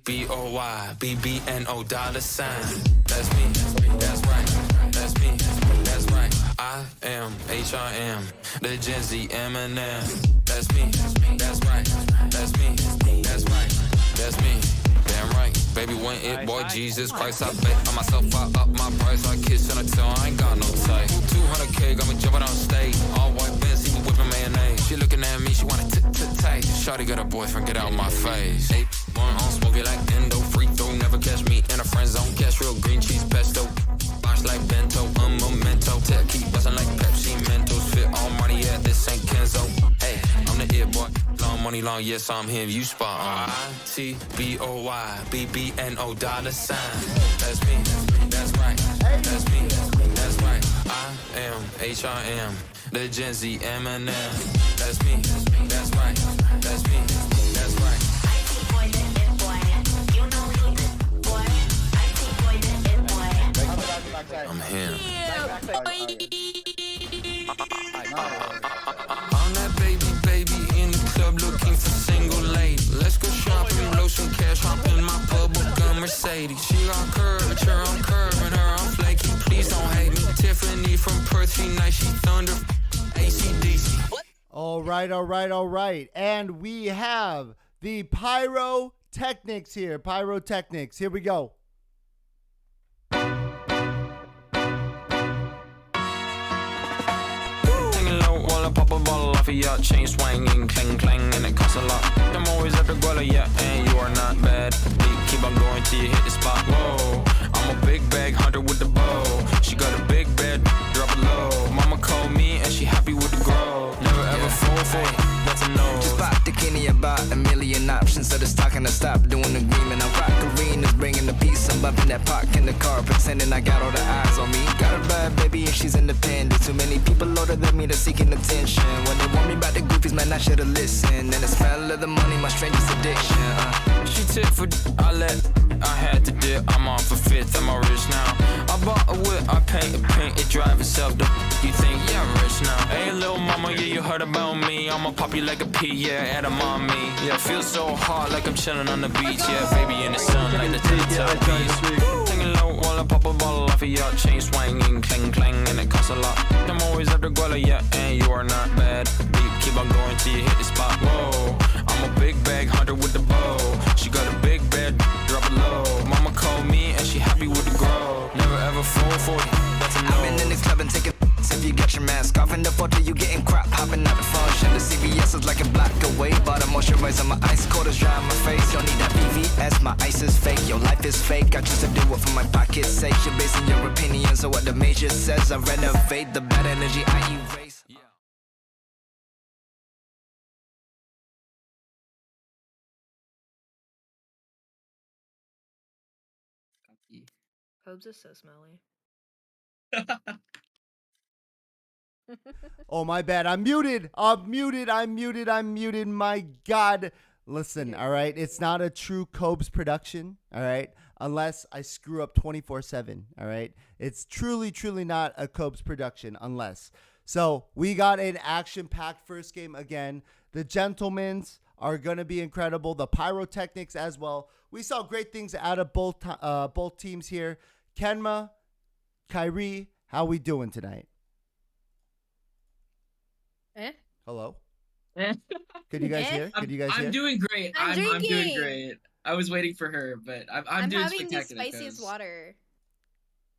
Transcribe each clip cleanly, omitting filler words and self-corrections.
bbno $sign. That's me, that's right, that's me, that's right. I am HRM, the Gen Z Eminem. That's me, that's right, that's me, that's right, that's me. Damn right, baby, when it, boy, Jesus Christ, I bet on myself, I up my price, I kiss and I tell, I ain't got no type. 200K, got me jumping on stage, all white Benz, he whipping mayonnaise. She looking at me, she wanna tight. Shawty got a boyfriend, get out my face. 8-1 on smoke it like endo, free throw, never catch me in a friend zone. Cash real green cheese pesto, box like bento, memento. Tech keep bustin' like Pepsi Mentos, fit all money, yeah, this ain't Kenzo. Hey, I'm the ear boy, long money, long, yes, I'm him, you spot on. ITBOY, BBNO $sign. That's me, that's right, that's me, that's right. I am HRM, the Gen Z Eminem. That's me, that's right, that's me, that's right. I'm him. I'm that baby in the club looking for single lady. Let's go shopping, blow some cash, hop in my bubble gum Mercedes. She got curvature, I'm curving her, I'm flaky. Please don't hate me. Tiffany from Perth, she nice, she thunder. ACDC. All right. And we have the Pyrotechnics here. Pyrotechnics. Here we go. While I pop a bottle off of your chain swinging, clang clang, and it costs a lot. I'm always at the guala, yeah, and you are not bad. Keep on going till you hit the spot. Whoa, I'm a big bag hunter with the bow. She got a big bed, drop it low. Mama called me and she happy with the grow. Never ever fall for it, that's a no. Just pop the Kenny about a million options. So the stock and I stop doing agreement. I rock arenas, bringing the peace. I'm bumping that park in the car, pretending I got all the eyes on me. Got a bad baby and she's independent. Too many people older than me, they're seeking attention. When they want me about the goofies, man, I should've listened. And the smell of the money, my strangest addiction. She tip for I had to dip. I'm on for fifth, I'm all rich now. I bought a whip, I paint it drive itself. The you think, yeah, I'm rich now. Hey, little mama, yeah, you heard about me. I'ma pop you like a pea, yeah, add 'em on me. Yeah, feel so hot like I'm chilling on the beach. Yeah, baby in the sun like the Teletubbies. Taking low while I pop a bottle off of your chain swinging, clang clang, and it costs a lot. I'm always at the guala, yeah, and you are not bad. Keep on going till you hit the spot. Whoa, I'm a big bag hunter with the bow. She got a big bed, drop it low. Mama called me and she happy with the grow. Never ever fall for it, that's a no. I've been in the club and taking if you got your mask off in the photo, you getting crap, hopping out the function. The CVS is like a block away, but I'm moisturizing my ice cold is dry on my face. Don't need that BVS, my ice is fake. Your life is fake, I choose to do it for my pocket's sake. You're basing your opinions on what the major says. I renovate the bad energy I erase. Yeah. Cobes is so smelly. Oh, my bad. I'm muted. My God. Listen, all right? It's not a true Cobes production, all right? Unless I screw up 24/7, all right? It's truly not a Cobes production unless. So we got an action-packed first game again. The Gentlemen's are going to be incredible. The Pyrotechnics as well. We saw great things out of both teams here. Kenma, Kyrie, how we doing tonight? Hello? Could you guys hear? I'm doing great. I'm doing great. I was waiting for her, but I'm doing having the spectacular. spiciest water.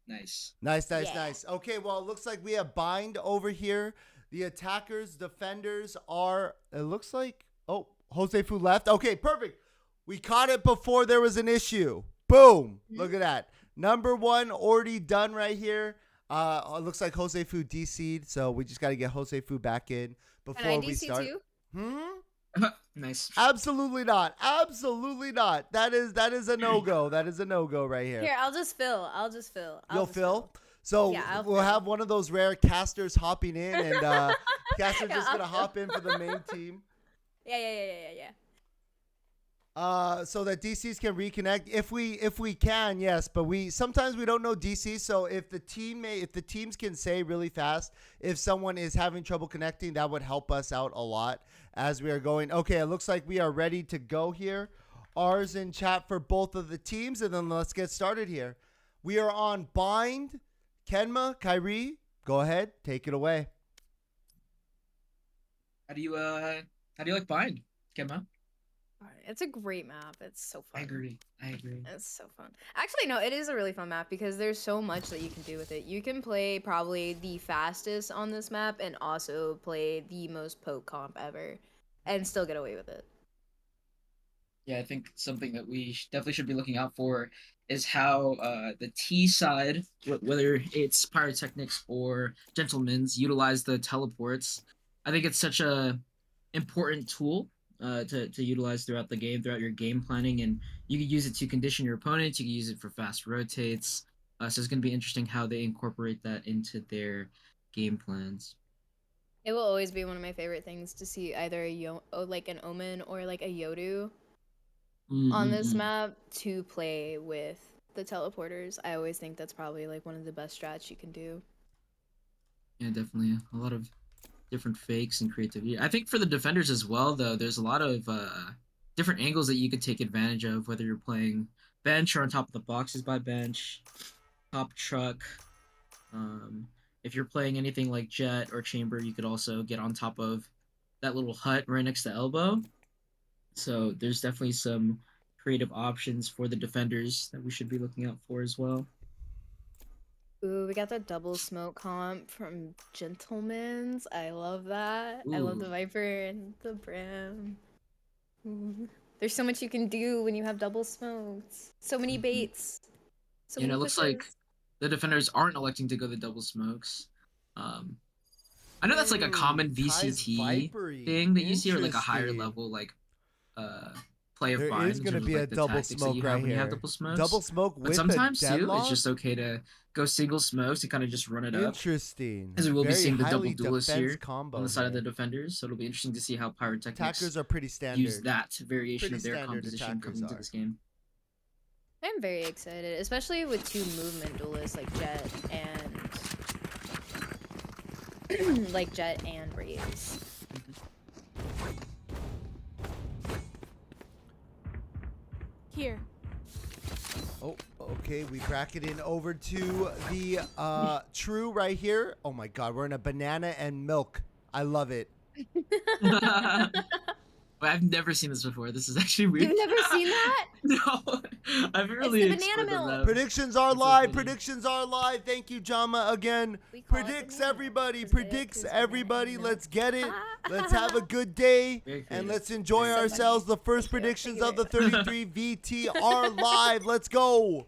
Nice. Nice. Okay, well, it looks like we have bind over here. The attackers, defenders are, it looks like, oh, Jose Fu left. Okay, perfect. We caught it before there was an issue. Boom. Look at that. Number one already done right here. It looks like Jose Fu DC'd, so we just got to get Jose Fu back in before we start. Too? Nice. Absolutely not. That is a no-go. That is a no-go right here. Here, I'll just fill. You'll fill? So yeah, we'll have one of those rare casters hopping in, and Caster's just going to hop in for the main team. Yeah. So that DCs can reconnect if we can, yes, but sometimes we don't know DC. So if the teams can say really fast if someone is having trouble connecting, that would help us out a lot as we are going. Okay, it looks like we are ready to go here. R's in chat for both of the teams, and then let's get started here. We are on Bind. Kenma, Kyrie, go ahead, take it away. How do you like Bind, Kemma? It's a great map. It's so fun. I agree. It's so fun. Actually, no, it is a really fun map because there's so much that you can do with it. You can play probably the fastest on this map and also play the most poke comp ever and still get away with it. Yeah, I think something that we definitely should be looking out for is how the T side, whether it's Pyrotechnics or Gentlemen's, utilize the teleports. I think it's such a important tool to utilize throughout the game, throughout your game planning, and you can use it to condition your opponents. You can use it for fast rotates. So it's going to be interesting how they incorporate that into their game plans. It will always be one of my favorite things to see either like an Omen or like a Yodu on this map to play with the teleporters. I always think that's probably like one of the best strats you can do. Yeah, definitely a lot of different fakes and creativity. I think for the defenders as well, though, there's a lot of different angles that you could take advantage of, whether you're playing bench or on top of the boxes by bench, top truck. If you're playing anything like Jet or Chamber, you could also get on top of that little hut right next to elbow. So there's definitely some creative options for the defenders that we should be looking out for as well. Ooh, we got the double smoke comp from Gentlemen's. I love that. I love the Viper and the Brim. Ooh. There's so much you can do when you have double smokes. So many baits. So many it looks pushes. like the defenders aren't electing to go the double smokes. I know that's like a common VCT thing that you see, or like a higher level like play of Bind. There is going to be a double smoke right here. Double smoke with sometimes a deadlock? Too, it's just okay to go single smokes and kind of just run it up. Interesting. As we will be Very seeing the double highly duelist here combo on the side of here. the defenders, so it'll be interesting to see how Pyrotechnics Attackers are pretty standard. use that variation Pretty of their standard composition coming into this game. I'm very excited, especially with two movement duelists like Jet and like Jet and Raze. Here. Oh, okay. We bracketed over to the True right here. Oh my God, we're in a banana and milk. I love it. I've never seen this before. This is actually weird. You've never seen that? No, I've really It's the banana milk. Predictions are That's so live. funny. Predictions are live. Thank you, Jama, again. We call it Predicts banana everybody. milk. Predicts It's everybody. banana Let's get it. milk. Let's have a good day. Very And creative. let's enjoy So ourselves. The first Thank you. predictions Thank of you the 33 VT are live. Let's go.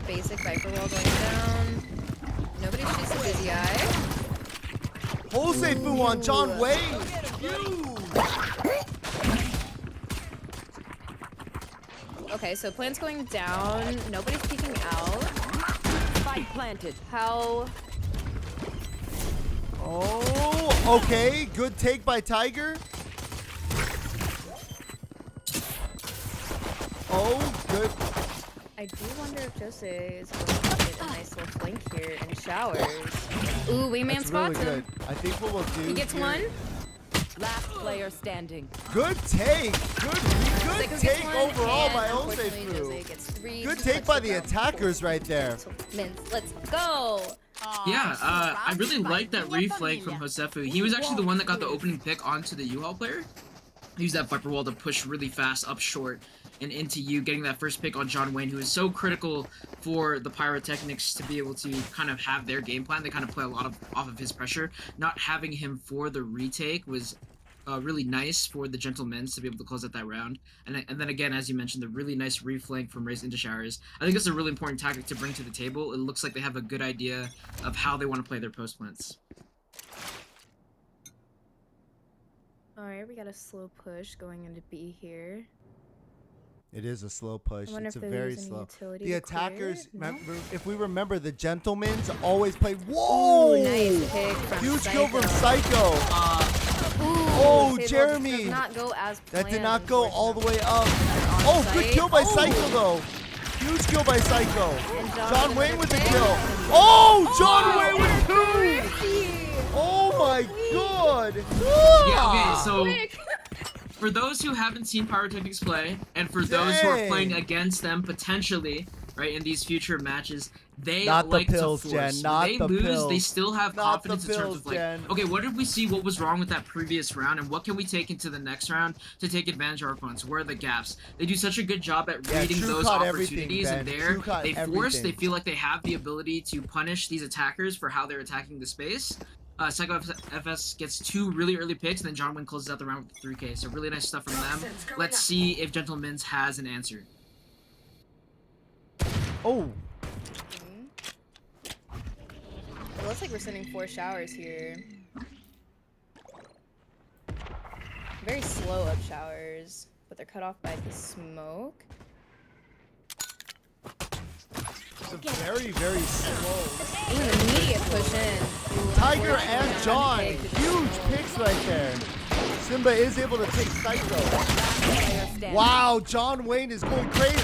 Basic Viper wall going down. Nobody shoots a busy eye. Jose Fu on John Wayne. Okay, so plant's going down. Nobody's peeking out. Spike planted. How? Oh, okay. Good take by Tiger. Oh, good. I do wonder if Jose is going to get a nice little flank here and showers. Ooh, Wingman That's spots really him. good. I think what we'll do. He gets here- one. Last player standing. Good take. Good Seiko gets take one, overall and by Jose unfortunately, Fu. Jose gets three. Good He take puts by it the down. attackers right there. So, Menz, let's go. Yeah, I really like that reflank from Josefu. He was actually the one that got the opening pick onto the U-Haul player. He used that Viper wall to push really fast up short and into you, getting that first pick on John Wayne, who is so critical for the Pyrotechnics to be able to kind of have their game plan. They kind of play a lot off of his pressure. Not having him for the retake was really nice for the Gentlemen's to be able to close out that round. And then again, as you mentioned, the really nice reflank from Raze into Showers. I think it's a really important tactic to bring to the table. It looks like they have a good idea of how they want to play their post plants. Alright, we got a slow push going into B here. It is a slow push. I wonder It's a if they very use any slow. utility The to clear attackers, it? No? if we remember, the Gentlemen's always play. Whoa! Ooh, nice pick from Huge Psycho. kill from Psycho. Ooh, Oh, Fable Jeremy. Does not go as That did planned, not go all the way up. unfortunately. Oh, good On kill by site. Psycho though. Huge kill by Psycho. And John Wayne with the pick. kill. Oh, John Wayne with two. Oh my my god! Yeah, okay, so for those who haven't seen Pyrotechnics play, and for those who are playing against them potentially, right, in these future matches, they Not the like pills, to force. Jen, not When they the lose, they pills. still have Not confidence the in terms pills, of like, Jen. okay, what did we see? What was wrong with that previous round, and what can we take into the next round to take advantage of our opponents? Where are the gaps? They do such a good job at reading True those caught opportunities, everything, and Ben. there True caught they force. everything. They feel like they have the ability to punish these attackers for how they're attacking the space. Psycho FS gets 2 really early picks, and then John Wayne closes out the round with 3K. So really nice stuff from them. Let's see if Gentleman's has an answer. Oh. It looks like we're sending 4 showers here. Very slow up showers, but they're cut off by the smoke. It's a very, very slow. Ooh, an immediate push in. Ooh, Tiger unfortunately, and not John. picked. Huge picks right there. Simba is able to take Psycho. Player standing. Wow, John Wayne is going crazy.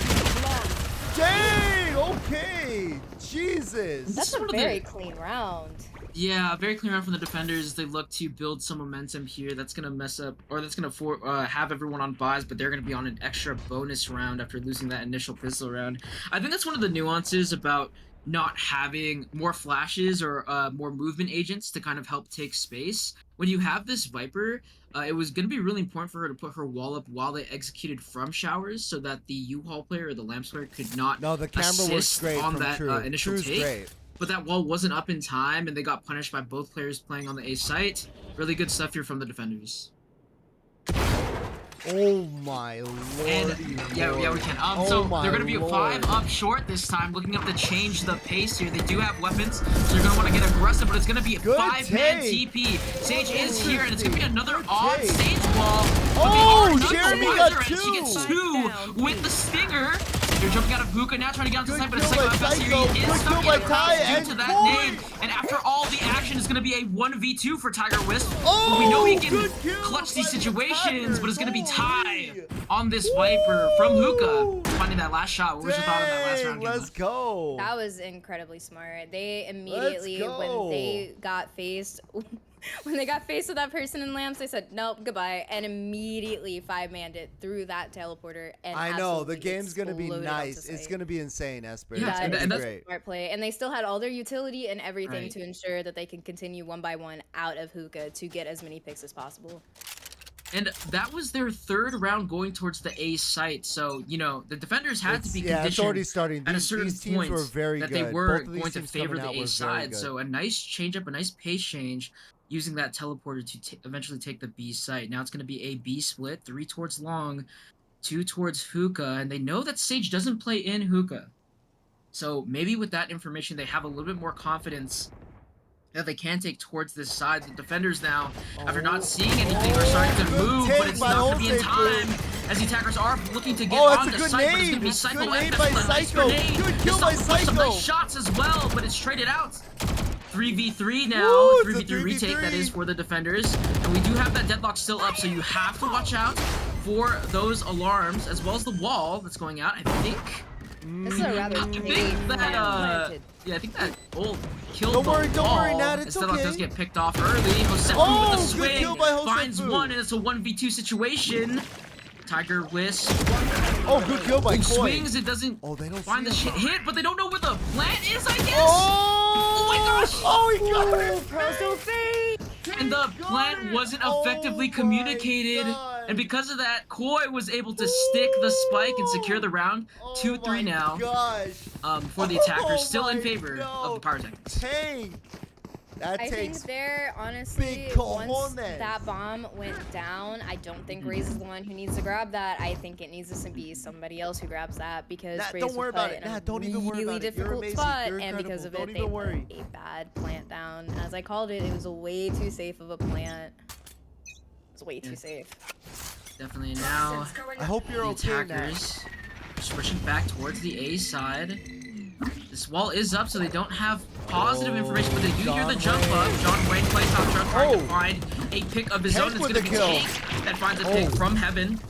Dang, okay. Jesus. That's a very clean round. Yeah, very clean round from the defenders. They look to build some momentum here. That's gonna mess up, or that's gonna have everyone on buys, but they're gonna be on an extra bonus round after losing that initial pistol round. I think that's one of the nuances about not having more flashes or more movement agents to kind of help take space. When you have this Viper, it was going to be really important for her to put her wall up while they executed from showers so that the U-Haul player or the Lamps player could not No, the camera was assist great on from that True. initial True's take. great. But that wall wasn't up in time, and they got punished by both players playing on the A site. Really good stuff here from the defenders. Oh my lord. And yeah, we can. Oh So my they're gonna be lord. 5 up short this time, looking up to change the pace here. They do have weapons, so they're gonna want to get aggressive, but it's gonna be a Good 5-man take. TP. Sage is here, and it's gonna be another Good odd take. Sage wall. Oh, But they are Jeremy not got the wiser, and she gets 2. 2 with the stinger. They're jumping out of Hookah now, trying to get onto the Good side, but kill Psycho by FS here Psycho. is Good stuck kill in by the crowd Ty due and to that Corey. nade. And after all the action, is gonna be a 1v2 for Tiger Wisp. Oh, But we know he can good kill clutch these by the situations, but it's gonna be attackers. Ty on this Viper from Hookah. Finding that last shot. What was your thought on that last Dang, round, let's Kayla? go. That was incredibly smart. They immediately, when they got faced, when they got faced with that person in Lamps, they said, nope, goodbye, and immediately 5-manned it through that teleporter. And I know, the absolutely game's going to be exploded onto nice. It's site. going to be insane, Esper. Yeah, It's Yeah, going to and be that's great. smart play, and they still had all their utility and everything Right. to ensure that they can continue 1-by-1 out of Hookah to get as many picks as possible. And that was their 3rd round going towards the A site. So, you know, the defenders had to be Yeah, it's conditioned already starting. at a These certain teams point were very that good. they were Both of these going to teams favor coming the out A were very side. good. So a nice change up, a nice pace change using that teleporter to eventually take the B site. Now it's going to be a B split, 3 towards Long, 2 towards Hookah, and they know that Sage doesn't play in Hookah. So maybe with that information, they have a little bit more confidence that they can take towards this side. The defenders now, after not seeing anything, are starting to good move, take but it's by not going to be in Jose, time, as the attackers are looking to get Oh, that's on a the good site, but it's going nade. to be Psycho Good nade FS by with a nice Psycho. grenade. Good They kill still by push some Psycho. nice shots as well, but it's traded out. 3v3 now, Woo, it's a 3v3 retake 3v3. that is for the defenders, and we do have that deadlock still up, so you have to watch out for those alarms, as well as the wall that's going out, I think. This is a rather I great think that, planted. yeah, I think that ult killed Don't the worry, don't wall. worry, Nat, it's Instead, okay. does get picked off early. Josefu Oh, with the good swing kill by Josefu. finds one, and it's a 1v2 situation. Tiger Wisp Oh, good kill by Koi. swings. It doesn't Oh, they don't find see the him. shit hit, but they don't know where the plant is, I guess. Oh, my gosh. Oh, he got it. Pro so fake! And the He got plant it. wasn't Oh effectively my communicated. God. And because of that, Koi was able to stick the spike and secure the round. 2-3 now. Gosh. For the attackers, Oh still in my favor of the Pyrotechnics. Tank. That I think takes. there, honestly, big once cojones. that bomb went down, I don't think Raze is the one who needs to grab that. I think it needs to be somebody else who grabs that because Nah, Raze don't was worry put about it. in Nah, a don't even worry really about it. You're difficult amazing. spot, You're and because incredible. of Don't it, even they worry. put a bad plant down. As I called it, it was a way too safe of a plant. It's way too safe. Definitely now. I hope you're The okay now. attackers switching back towards the A side. This wall is up, so they don't have positive information, but they do hear the John jump up. Wayne. John Wayne plays top truck, trying to Oh. find a pick of his Tank own. It's with going to the be kill. Tank that finds a pick Oh. from Heaven.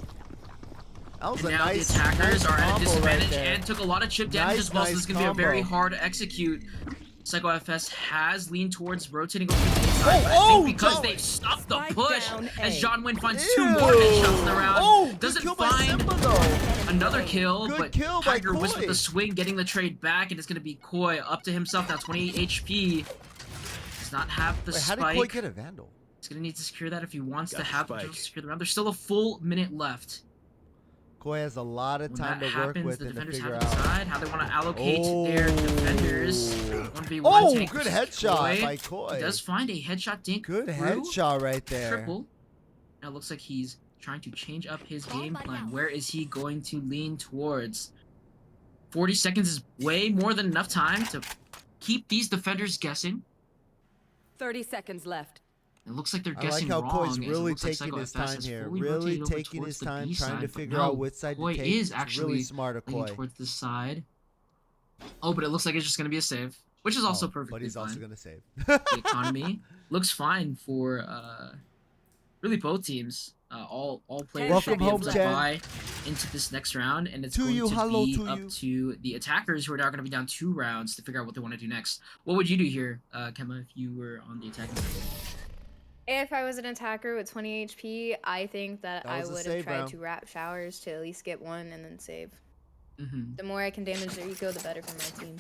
That was And a now nice, the attackers nice are at a combo disadvantage right there. and took a lot of chip damage Nice, as well, so nice this is going to be a very combo. hard to execute. Psycho FS has leaned towards rotating over to the inside, but I Oh, think because John- they've stopped the Spike push down as A. John Wayne finds Ew. 2 more headshots in the round. Oh, good Doesn't kill by find Simba, though. another kill, Good but kill by Tiger was with Koi. the swing, getting the trade back, and it's going to be Koi up to himself now, 28 HP. Does not have the Wait, how spike. did Koi get a Vandal? He's going to need to secure that if he wants to Got the have the spike. secure the round. There's still a full minute left. Koi has a lot of When time that to work happens, with the and to defenders figure have to out. decide how they want to allocate their defenders. 1v1 Oh, tank good versus headshot Koi. by Koi. He does find a headshot dink Good through headshot right there. triple. Now it looks like he's trying to change up his game plan. Where is he going to lean towards? 40 seconds is way more than enough time to keep these defenders guessing. 30 seconds left. It looks like they're I like guessing how wrong. Koi's as it really looks like taking Psycho his FS time has here. fully Really rotated over taking towards his the time B trying to side, but figure no, out which side Koi to take. is It's actually really smart of leaning Koi. towards this side. Oh, but it looks like it's just going to be a save, which is also perfectly But he's fine. also gonna save. The economy looks fine for really both teams. All players Welcome should be able home, to Jen. buy into this next round, and it's To going you, to hello be to up you. to the attackers, who are now going to be down 2 rounds to figure out what they want to do next. What would you do here, Kemma, if you were on the attacking side? If I was an attacker with 20 HP, I think that That I was a would save have tried round. to wrap showers to at least get 1 and then save. Mm-hmm. The more I can damage their eco, the better for my team.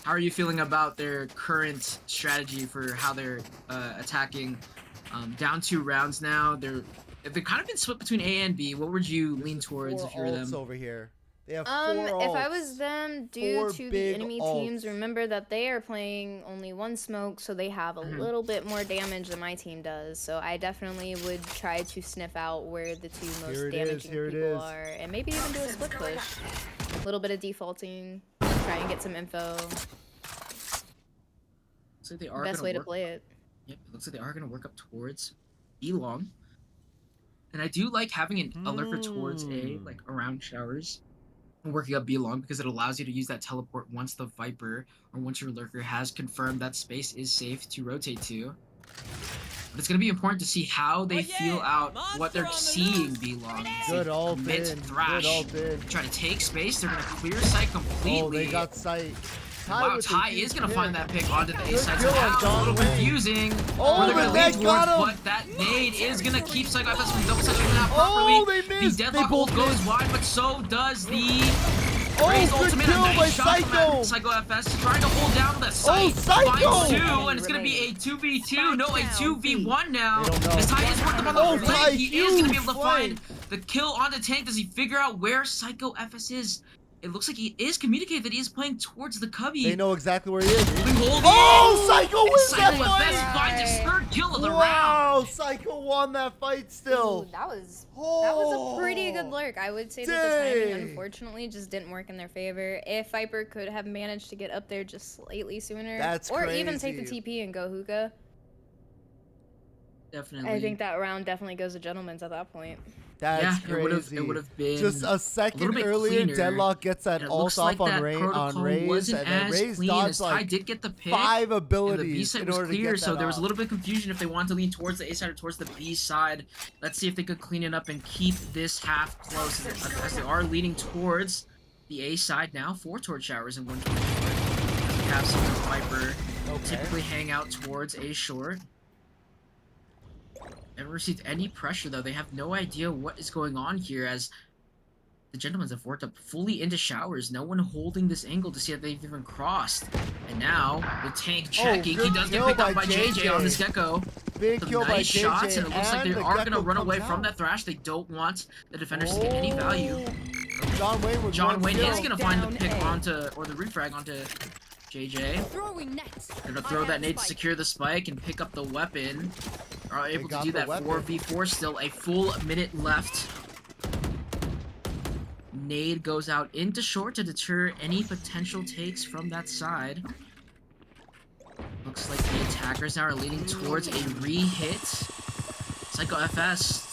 How are you feeling about their current strategy for how they're attacking? Down 2 rounds now. They've kind of been split between A and B. What would you lean towards 4 if you're ults them? over here. They have 4 If I ults. was them, due 4 to the big enemy ults. teams, remember that they are playing only 1 smoke, so they have a little bit more damage than my team does. So I definitely would try to sniff out where the 2 most Here it is, damaging here it people is. are, and maybe even do a split push. A little bit of defaulting, try and get some info. Looks like they are Best gonna way to work- play it. Yep, it looks like they are going to work up towards B long. And I do like having a lurker towards A, like around showers, and working up B long, because it allows you to use that teleport once the Viper or once your lurker has confirmed that space is safe to rotate to. But it's going to be important to see how they feel out what they're seeing B long. Good ult Mid in. thrash. Good ult in. Try to take space, they're going to clear sight completely. Oh, they got sight. Wow, with the Ty huge is going to pick. find that pick onto the A Good side. kill on Somehow, John a little Wayne. confusing. Oh, where they're the gonna net lean got towards, him. but that nade is going to keep Psycho FS from double touching that properly. Oh, they missed. The They deadlock both ult goes missed. wide, but so does the Oh, Raze good ultimate. kill A nice by shot from Psycho. that Psycho FS trying to hold down the site. Psycho. Finds 2, and it's going to be a 2v2. No, a 2v1 now. They don't know. As Ty is worked up on the Oh, flank, Ty, he is going to be huge able to find flank. the kill on the tank. Does he figure out where Psycho FS is? It looks like he is communicating that he is playing towards the cubby. They know exactly where he is. Holding. Oh, Psycho wins Psycho that FS fight. finds his 3rd kill of the round. Wow, Psycho won that fight still. Ooh, that was a pretty good lurk. I would say that the timing, Dang. unfortunately, just didn't work in their favor. If Viper could have managed to get up there just slightly sooner, That's or even take the crazy. TP and go hookah, Definitely. I think that round definitely goes to gentlemen's at that point. That's yeah, crazy. it would have been Just a second bit earlier, cleaner, Deadlock gets that and it ult looks off like on, that on protocol Raze, wasn't and then as Raze clean dodged as Ty like did get the pick. 5 And the abilities B side in was order to clear, get so that there was a off. little bit of confusion if they wanted to lean towards the A side or towards the B side. Let's see if they could clean it up and keep this half close, as they are leaning towards the A side now. 4 torch showers and 1 torch short. We have some Viper typically hang out towards A short. Never received any pressure though. They have no idea what is going on here, as the gentlemen have worked up fully into showers. No one holding this angle to see if they've even crossed. And now, the tank checking. good He does get kill picked up by by JJ on this JJ. Gecko. Big Some kill by nice JJ, shots, and it looks like they the are going to Gecko run away comes from out. that thrash. They don't want the defenders to get any value. John Wayne with John one Wayne kill. is going to find the Down pick A. onto, or the refrag onto JJ. Throwing nets. Gonna throw that nade to secure the spike and pick up the weapon. Are able to got do the that. weapon. 4v4 still, a full minute left. Nade goes out into short to deter any potential takes from that side. Looks like the attackers now are leaning towards a re-hit. Psycho FS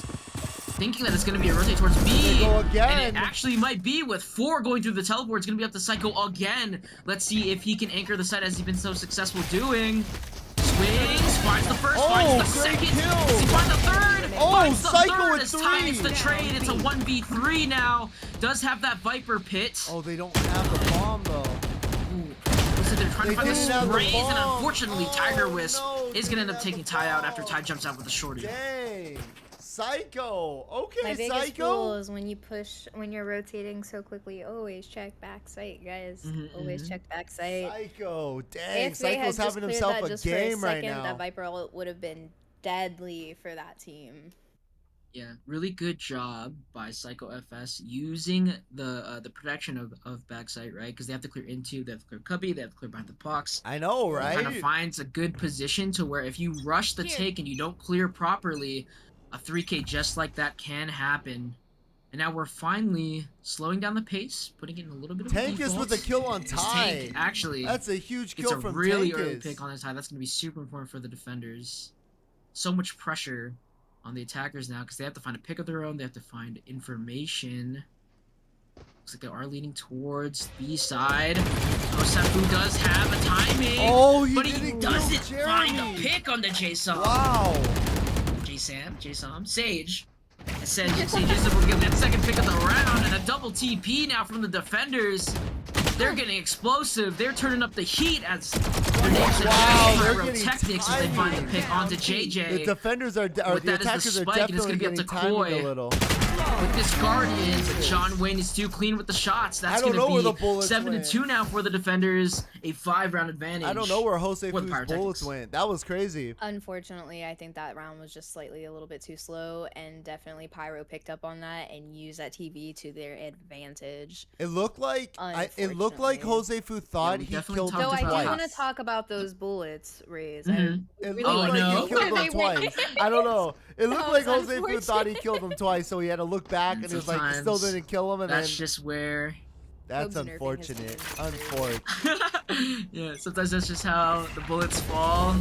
thinking that it's going to be a rotate towards B. They go again. And it actually might be, with 4 going through the teleport. It's going to be up to Psycho again. Let's see if he can anchor the side as he's been so successful doing. Swings, finds the first, finds the great second, kill. does he find the third, Oh, finds the Psycho third with as Ty hits the 3. trade. It's a 1v3 now. Does have that Viper pit. Oh, they don't have the bomb though. Ooh, was it They're trying to find the didn't have the sprays, and bomb. unfortunately, Tiger Wisp no, is gonna end up taking Ty out after Ty jumps out with a shorty. Dang. Psycho. Okay, My biggest Psycho. rule is when you're rotating so quickly, always check back sight, guys. Always check back sight. Psycho. Dang, If they had Psycho's just having cleared himself that a just for a game right second, now. that Viper ult would have been deadly for that team. Yeah, really good job by Psycho FS using the protection of backside, right? Because they have to clear into, they have to clear cubby, they have to clear behind the box. I know, right? Kind of finds a good position to where if you rush the take and you don't clear properly, a 3K just like that can happen. And now we're finally slowing down the pace, putting it in a little bit of a Tankus default. with a kill on This Ty. Tank, actually, That's a huge it's kill a from really Tankus. early pick on the Ty. That's going to be super important for the defenders. So much pressure on the attackers now because they have to find a pick of their own. They have to find information. Looks like they are leaning towards B side. Osefu does have a timing, Oh, he but he didn't kill doesn't find Jeremy. a pick on the J-Sam. Wow. J-Sam, Sage. I said Sage is will get that second pick of the round, and a double TP now from the defenders. They're getting explosive. They're turning up the heat as their names Wow, are they're getting Pyrotechnics as they find the timing. pick onto JJ. The defenders are, or With the that as the attackers are spike, and it's definitely gonna be up getting to timed Koi. a little. With this Guardian, but John Wayne is too clean with the shots. That's I don't going know where the to be bullets 7-2 now for the defenders. A 5-round advantage. I don't know where Jose for the Fu's Pyrotechnics. bullets went. That was crazy. Unfortunately, I think that round was just slightly a little bit too slow, and definitely Pyro picked up on that and used that TV to their advantage. It looked like Unfortunately. Jose Fu thought we he definitely killed him talked Though I about do twice. want to talk about those bullets, Raze. Mhm. It really looked like like no. he killed him They were- twice. I don't know. It looked That like was Jose Fu thought he killed him twice, so he had to look back and it was like he still Sometimes didn't kill him, and That's then just where... that's Kobe's nerfing his unfortunate. team. Unfortunate. Yeah, sometimes that's just how the bullets fall.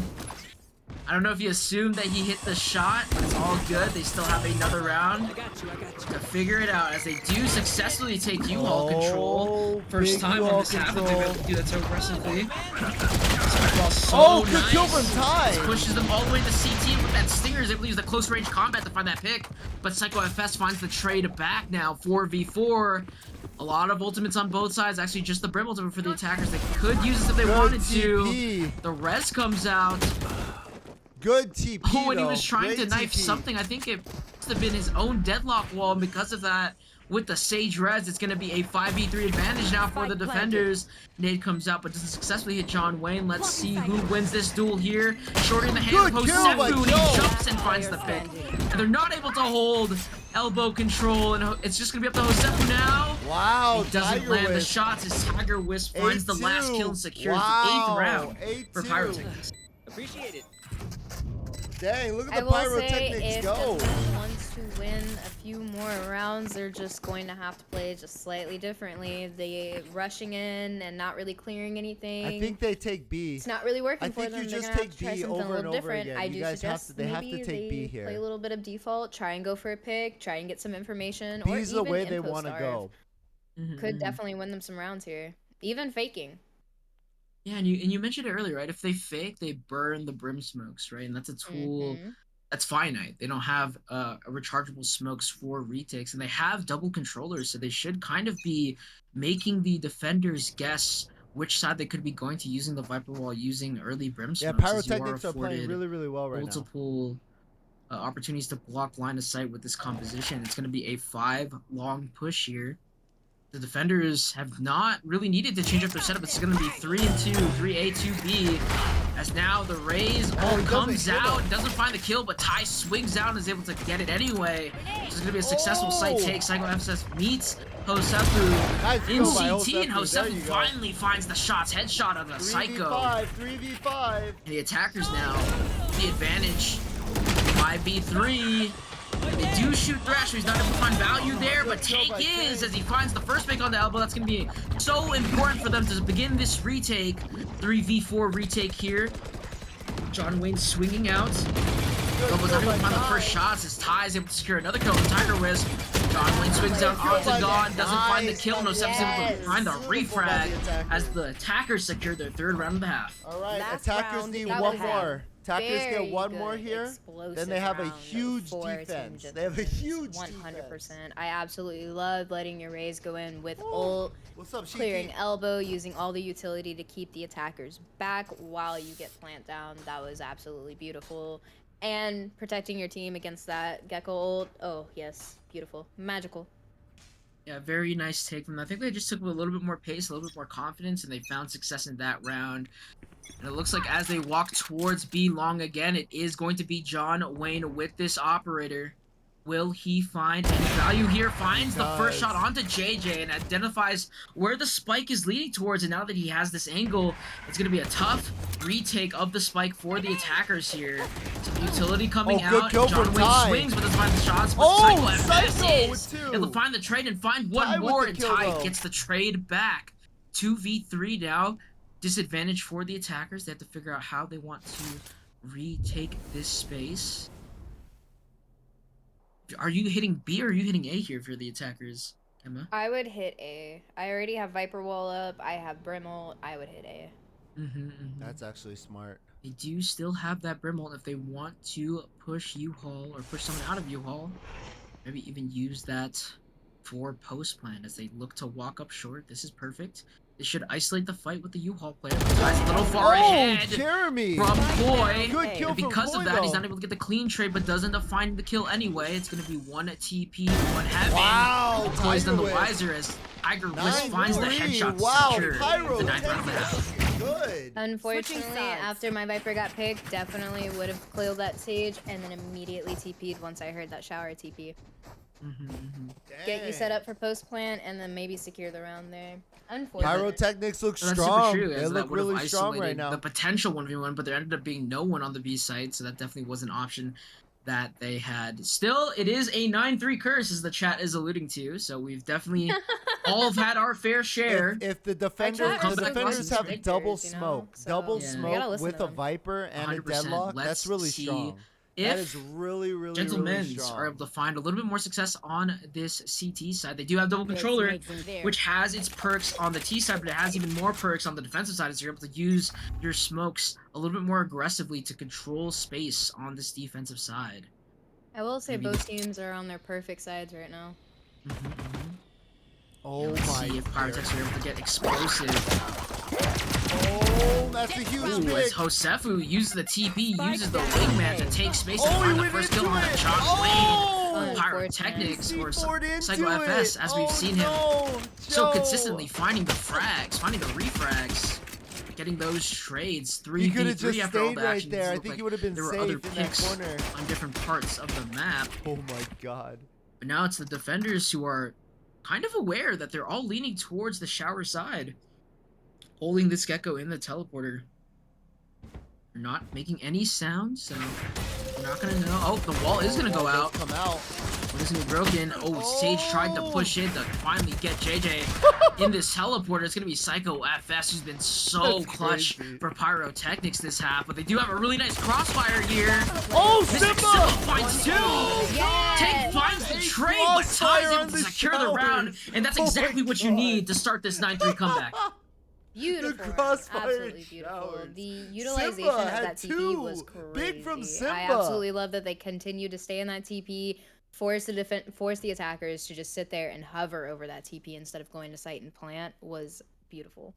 I don't know if he assumed that he hit the shot, but it's all good. They still have another round to figure it out as they do successfully take U-Haul control. First big time on U-Haul this half that they've been able to do that so aggressively. So Oh, good nice. kill from Ty. Pushes them all the way to CT with that Stinger. Is able to use the close range combat to find that pick. But Psycho FS finds the trade back now. 4v4. A lot of ultimates on both sides. Actually, just the Brim ultimate for the attackers. They could use this if they Good wanted TP. to. The res comes out. Good TP. Oh, when he was though. trying Great to knife TP. something, I think it must have been his own deadlock wall. And because of that, with the Sage res, it's going to be a 5v3 advantage now for the defenders. Nade comes out, but doesn't successfully hit John Wayne. Let's see who wins this duel here. Short in the hand of Good kill by Josefu, and Joe. he jumps and finds the pick. And they're not able to hold elbow control, and it's just going to be up to Josefu now. Wow, He doesn't Tiger land the Wisp. shots as Tiger Wisp finds the last 8-2. kill and secures Wow, the 8th round 8-2. for Pyrotechnics. Appreciate it. Dang, look I at the will say, Pyrotechnics if go. the Menz wants to win a few more rounds, they're just going to have to play just slightly differently. They rushing in and not really clearing anything. I think they take B. it's not really working I for think them. you They're just gonna have take to try B something over a and little over different. again. I You do guys have suggest to- they have to maybe take B they here. play a little bit of default, try and go for a pick, try and get some information, or B's even the way they info want to starve. go. Could definitely win them some rounds here. Even faking. Yeah, and you mentioned it earlier, right? If they fake, they burn the Brim smokes, right? And that's a tool that's finite. They don't have a rechargeable smokes for retakes, and they have double controllers, so they should kind of be making the defenders guess which side they could be going to using the Viper wall, using early Brim smokes. Yeah, as you Pyrotechnics are playing afforded really, really well right now. multiple opportunities to block line of sight with this composition. It's going to be a 5-long push here. The defenders have not really needed to change up their setup. It's going to be 3-2, 3A, 2B. As now the Raze all comes out, doesn't find the kill, but Ty swings out and is able to get it anyway. This is going to be a successful site take. Psycho FS meets Josefu Nice in kill by CT, and Josefu. There Josefu you go. finally finds the shots. Headshot of the Psycho. 3v5. And the attackers now, the advantage. 5v3. They do shoot Thrasher. He's not able to find value there, but Tank is as he finds the first pick on the elbow. That's going to be so important for them to begin this retake. 3v4 retake here. John Wayne swinging out. Elbow's not able to find the first shots as Ty is able to secure another kill from Tiger Wisp. John Wayne swings out Octagon, doesn't find the kill. No Sep's able to find the refrag as the attackers secured their 3rd round of the half. All right, Last attackers round, need that one was more. Attackers get very one more good here, explosive then they have a round huge for Team defense. They have a Gentlemen's. huge 100%. defense. I absolutely love letting your Rays go in with Ooh. ult, What's up, clearing Shiki? elbow, using all the utility to keep the attackers back while you get plant down. That was absolutely beautiful. And protecting your team against that Gecko ult. Oh, yes. Beautiful. Magical. Yeah, very nice take from them. I think they just took a little bit more pace, a little bit more confidence, and they found success in that round. And it looks like as they walk towards B long again, it is going to be John Wayne with this operator. Will he find any value here? Finds the first shot onto JJ and identifies where the spike is leading towards. And now that he has this angle, it's going to be a tough retake of the spike for the attackers here. Some utility coming out. John Wayne swings, but doesn't find the shots. But Psycho is able to find the trade and find one more. And Ty gets the trade back. 2v3 now. Disadvantage for the attackers. They have to figure out how they want to retake this space. Are you hitting B or are you hitting A here for the attackers, Emma? I would hit A. I already have Viper Wall up. I have Brim ult. I would hit A. That's actually smart. They do still have that Brim ult if they want to push U-Haul or push someone out of U-Haul. Maybe even use that for post-plan as they look to walk up short. This is perfect. They should isolate the fight with the U-Haul player. He's a little far ahead Jeremy! from Koi. Good kill And because from of Koi, that, he's though. not able to get the clean trade, but does end up finding the kill anyway. It's going to be one TP, one heaven. Wow, Koi's none the Tiger wiser as Tiger Whisk finds the 9-3. headshot to Wow, secure Pyro, the 9th round of the half. good. Unfortunately, sides. after my Viper got picked, definitely would have cleared that stage and then immediately TP'd once I heard that shower TP. Get you set up for post plant and then maybe secure the round there. Unfortunately. Pyrotechnics look That's strong. super true, They as look that would have really strong right isolated now. the potential 1v1, but there ended up being no one on the B side, so that definitely was an option that they had. Still, it is a 9-3 curse, as the chat is alluding to, so we've definitely all have had our fair share. If the defenders have victors, double you know, smoke, so double we gotta smoke listen with to a them. Viper and a 100%. deadlock, Let's that's really see strong. if That is really, really, Gentle really Menz strong. are able to find a little bit more success on this CT side. They do have double controller, which has its perks on the T side, but it has even more perks on the defensive side, as you're able to use your smokes a little bit more aggressively to control space on this defensive side. I will say Maybe both teams are on their perfect sides right now. Oh Let's my see if Pyrotechnics are able to get explosive. Oh, that's a huge Ooh, as pick. Josefu uses the TP, uses the wingman to take space and Oh, he find the went first into kill on it. a John Oh! Wayne. Pyrotechnics or C4'd into Psycho FS, it. as we've Oh, seen him no, so Joe. consistently finding the frags, finding the refrags, getting those trades. He could have 3v3 just after all stayed the right actions. there. I Looked think like he would have been there were safe other in that picks corner. on different parts of the map. Oh my god. But now it's the defenders who are kind of aware that they're all leaning towards the shower side, holding this Gecko in the teleporter. They're not making any sound, so we're not gonna know. Oh, the wall is gonna go out. Come out. It is gonna be broken. Oh, Sage tried to push in to finally get JJ in this teleporter. It's gonna be Psycho FS, who's been so That's clutch crazy. for Pyrotechnics this half, but they do have a really nice crossfire here. Oh, Mystic Simba! finds two! Tank finds the trade, but Ty's crossfire able on to the secure the round, showers. and that's Oh my exactly what you God. need to start this 9-3 comeback. Beautiful. round. crossfire Absolutely beautiful. showers. The utilization Simba of had that TP two. was crazy. Big from I Simba. absolutely love that they continue to stay in that TP, force the attackers to just sit there and hover over that TP instead of going to site and plant was beautiful.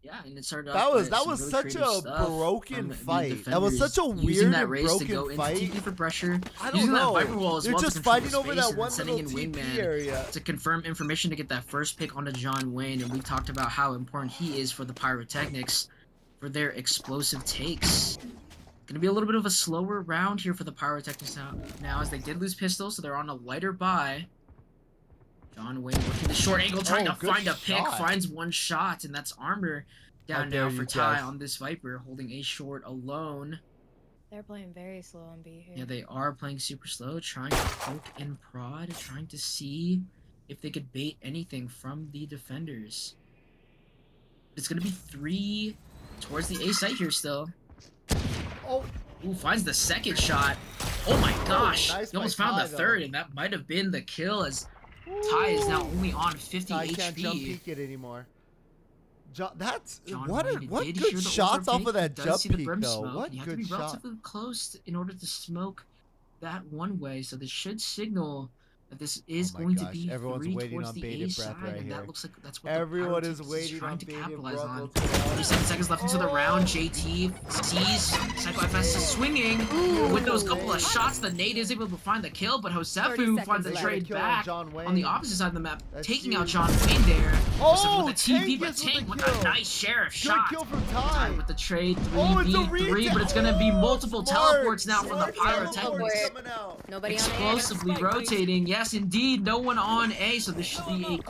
Yeah, and it started That off was with some was really such creative a stuff broken from the fight. That was defenders, such a using weird that and race to broken go fight. into TP for pressure, I don't using know. that Viper wall as They're well just to control fighting the over space that and one then sending in little TP wingman area. to confirm information to get that first pick onto John Wayne, and we talked about how important he is for the Pyrotechnics for their explosive takes. Gonna be a little bit of a slower round here for the Pyrotechnics now as they did lose pistol, so they're on a lighter buy. John Wayne working the short angle, trying to good find a pick, shot. finds one shot, and that's armor How down dare now for you Ty guys. on this Viper, holding a short alone. They're playing very slow on B here. Yeah, they are playing super slow, trying to poke and prod, trying to see if they could bait anything from the defenders. It's gonna be 3 towards the A site here still. Oh, Ooh, finds the second shot. Oh my gosh! nice He almost by found Ty, the though. third, and that might have been the kill as Ty is now only on 50 I can't jump HP. peek it anymore. That's John what Wayne, what did good hear the shots off overpeak. of that He does jump see the peak brim though. smoke. What You have to good be shot. relatively close in order to smoke that one way, so this should signal that this is Oh my going to gosh, be everyone's 3 waiting towards on the bated A breath side, right and here. that looks like that's what Everyone the is Pyrotechnics waiting trying on to bated capitalize breath. on. What's going on? 37 seconds left into the round. JT sees Psycho FS is swinging with those couple of shots. The nade is able to find the kill, but 30 Josefu finds seconds the left. trade Kill on back John Wayne. on the opposite side of the map, That's taking out huge. John Wayne there. Oh, Josefu with the TP, Tank but gets with Tank the with kill. a nice sheriff Good shot. kill from Tied Ty. with the trade Oh, it's a 3v3, but it's gonna be multiple teleports now from the Pyrotechnics. teleport. coming out. Nobody on A. Explosively rotating. Yes, indeed. No one on A, so this should be a clean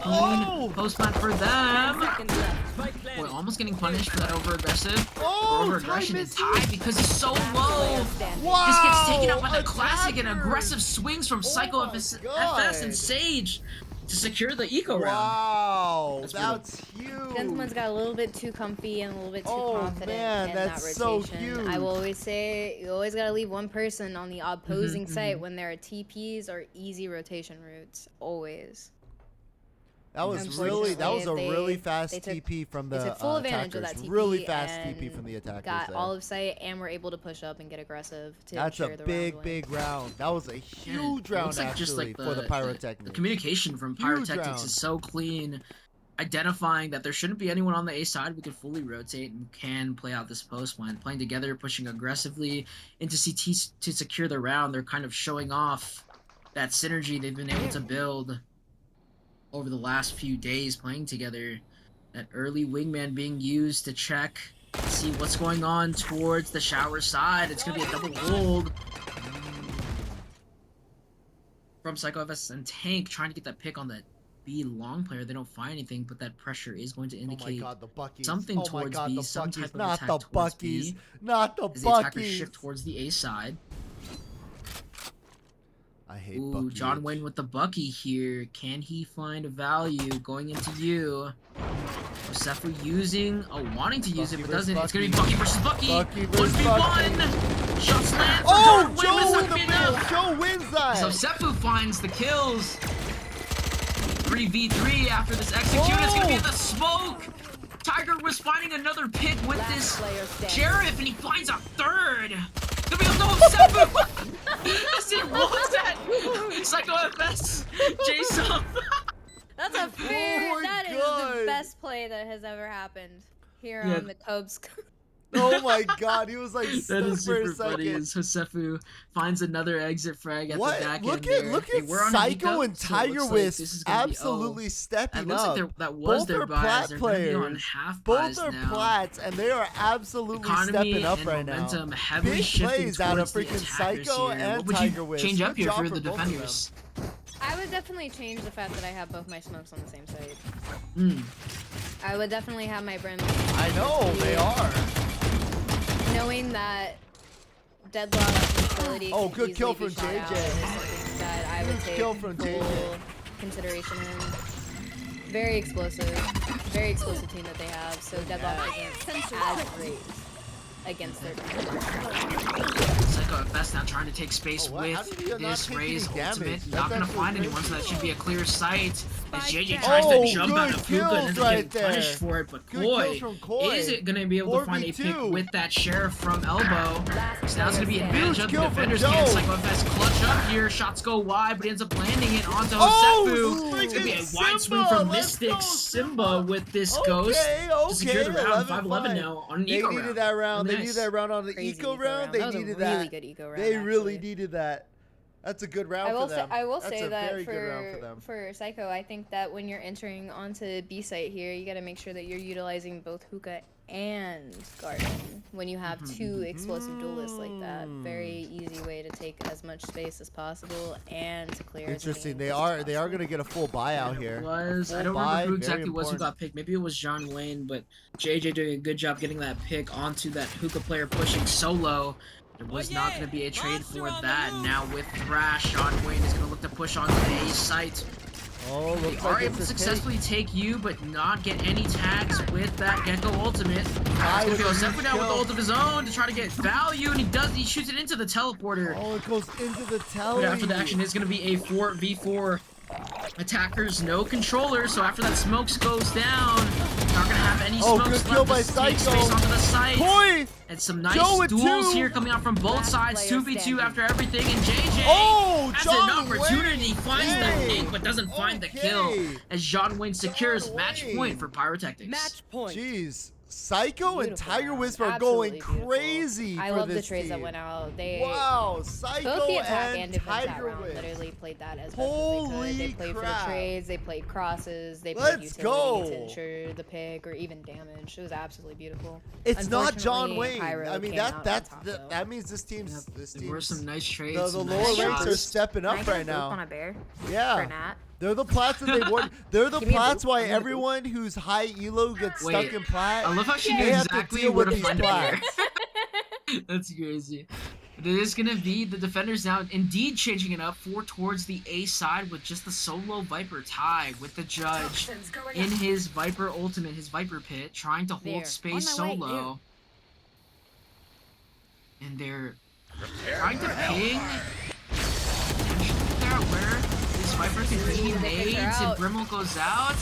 Oh! post plant for them. Seconds left. Boy, almost getting punished for that over-aggressive. Oh, Over-aggression Ty and misses. Ty because he's so low. Wow! This gets taken out by the classic and Attacker. aggressive swings from Psycho my FS God. and Sage to secure the eco round. Wow, That's that's huge. Gentleman's got a little bit too comfy and a little bit too Oh, confident man, in that's that so rotation. I will always say you always gotta leave one person on the opposing Mm-hmm, site when there are TPs or easy rotation routes. Always. That was Unfortunately, a really they fast took- TP from They the took full advantage of attackers. that TP Really fast and TP from the attackers got there. all of site and were able to push up and get aggressive to That's ensure a the big, round win. big round. That was a Yeah, huge it round looks like actually just like for the Pyrotechnics. The communication from Huge Pyrotechnics round. is so clean, identifying that there shouldn't be anyone on the A side. We can fully rotate and can play out this post plan. Playing together, pushing aggressively into CT to secure the round. They're kind of showing off that synergy they've been able to build over the last few days playing together. That early wingman being used to check, see what's going on towards the shower side. It's going to be a double hold from Psycho FS and Tank trying to get that pick on that B long player. They don't find anything, but that pressure is going to Oh my indicate god, the Buckies. something Oh my towards god, B, the some Buckies. type of Not attack the towards Buckies. B, Not the as the attackers Buckies. shift towards the A side. I hate Ooh, Buckies. John Wayne with the Bucky here. Can he find a value going into you? Josefu wanting to use Bucky it, but versus doesn't. It's gonna be Bucky. Bucky versus Bucky. Bucky versus 1v1. Shots land for Oh, John Wayne, but Joe it's with not the good mill. enough. Joe wins that. So Josefu finds the kills. 3v3 after this execute. It's gonna be the smoke. Tiger was finding another pick with Last this player standing. Sheriff, and he finds a third. Then we also have Josefu. As he rolls that Psycho FS J-Sub. That's a fair. my That is God. the best play that has ever happened here Yeah. on the Cubs. Oh my god, he was like That stuck is for a super funny. second. As Josefu finds another exit frag at What? the back Look end at there. look They at were on Psycho Nico, and so it looks Tiger like Wisp this is gonna be- absolutely It stepping looks up. like that was Both their are buys. plat They're gonna be on players. half Both buys are now. plats, and they are absolutely Economy stepping up and right momentum now. heavily Big shifting plays out of towards the freaking attackers Psycho here. and What would Tiger you Wisp. change up Good here job for for the both of them. defenders? I would definitely change the fact that I have both my smokes on the same site. Hmm. I would definitely have my brim. I know they are. Knowing that deadlock utility. Oh, can good kill easily be from shot out JJ. is something that I would Good take kill from full JJ. consideration in. Very explosive team that they have. So deadlock isn't as great against their defenders. Psycho FS now trying to take space Oh, what? How did he with not this take any Ray's damage? ultimate. That's Not gonna actually find great anyone, so that kill. should be a clear sight. As JJ down. tries Oh, to jump out good of Puka and kills ends up right getting punished there. for it, but Good Koi, kills from Koi. is it gonna be able to find a 4v2. pick with that Sheriff from Elbow? Last So now it's gonna be player advantage Huge of the kill from defenders. Joe. Can Psycho FS clutch up here? Shots go wide, but he ends up landing it onto Oh, Josefu. It's gonna be a freaking wide swing Simba. from Let's Mystic go, Simba with this ghost Okay, to secure the round. 5-11 11-5. now on an They eco needed round. that round. Really They nice. needed that round on the Crazy eco round. They That was a needed really that. good eco round. They really actually. needed that. That's a good round I will for them. say, I will That's say a that very good round for them. for Psycho, I think that when you're entering onto B site here, you got to make sure that you're utilizing both hookah and garden. When you have two explosive duelists like that, very easy way to take as much space as possible and to clear. Interesting. As They many are as they are possible. gonna get a full buyout It here. was. I Full don't buy, remember who very exactly was who important. got picked. Maybe it was John Wayne, but JJ doing a good job getting that pick onto that hookah player pushing solo. There was not going to be a trade for that. Now with Thrash, John Wayne is going to look to push onto the A site. Oh, They looks are like able to it's a take. successfully take you, but not get any tags with that Gecko ultimate. It's going to be with a Josefu huge now with the kill. ult of his own to try to get value, and he does. He shoots it into the teleporter. Oh, it goes into the telly. But after the action, it's going to be a 4v4 attackers, no controller. So after that smoke goes down, not gonna have any Oh, smokes good kill left by to take Psycho. space onto the site. Koi! And some nice Joe with duels 2. here coming out from both Last sides. player 2v2 standing. after everything, and JJ Oh, has John an opportunity, Wayne. finds the Hey. pick, but doesn't find the kill. Okay. As John Wayne secures John match Wayne. point for Pyrotechnics. Match point. Jeez. Psycho and Beautiful Tiger round. Whisper are Absolutely going beautiful. crazy I for love the this trades that team. went out. They Wow, both Psycho the attack and and defense that Tiger round Whisper. literally played that as best as they Holy could. They played crap. for trades, they played crosses, they Let's played utility go. to ensure the pick or even damage. It was absolutely beautiful. It's not John Unfortunately, Wayne. Pyro I mean came out on that's top, though. that means this team's There were some nice trades. the some lower nice ranks are shots. stepping up right on now. a bear for Yeah. Nat. They're the plats that they won. They're the Give me a plats boop. why Give me a boop. everyone who's high elo gets Wait, stuck in plat. I love how she knew They have to exactly deal where with to these find the bear. plats. That's crazy. There's gonna be the defenders now indeed changing it up for towards the A side with just the solo Viper tie with the judge in his Viper ultimate, his Viper pit, trying to hold There. space On my way, solo. And they're trying to ping potentially there where this Viper can be nades and Brimble goes out.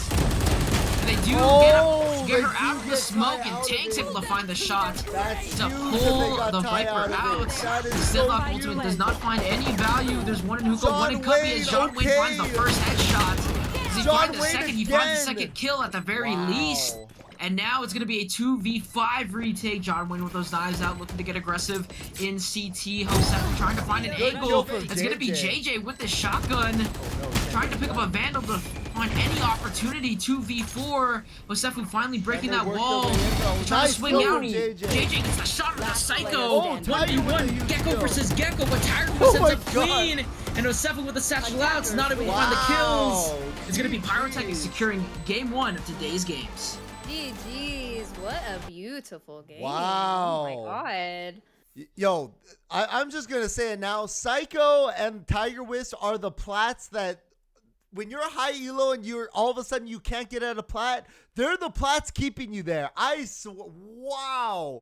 And they do Oh, get they her do out of the get smoke, Ty and out of Tank's it. able to find the shot That's to huge that they pull got the Ty Viper out out. of it. That is Still so up huge. ultimate does not find any value. There's one in hookah, one in John cubby as John Wayne, Wayne finds the okay. first headshot. As he John finds the Wayne second, he finds the again. second kill at the very Wow. least. And now it's going to be a 2v5 retake. John Wayne with those knives out, looking to get aggressive in CT. Josef trying to find an Good angle. kill from It's going to be JJ. JJ with the shotgun. Trying to pick up a Vandal to find any opportunity. 2v4. Josefu finally breaking And they that worked wall. their way in, though. He's trying to Nice swing kill out. from JJ. JJ gets the shot of the Psycho. Oh, Tiger with a 1v1. huge Gecko kill. versus Gecko, but Tiger Oh ends my up God. clean. And Josefu with the satchel out. It's not able to find the kills. Wow. It's going to be Pyrotechnics securing game 1 of today's games. GG's, what a beautiful game. Wow. Oh my god. Yo, I'm just gonna say it now. Psycho and Tiger Whisk are the plats that when you're high elo and you're all of a sudden you can't get out of plat, they're the plats keeping you there. Wow.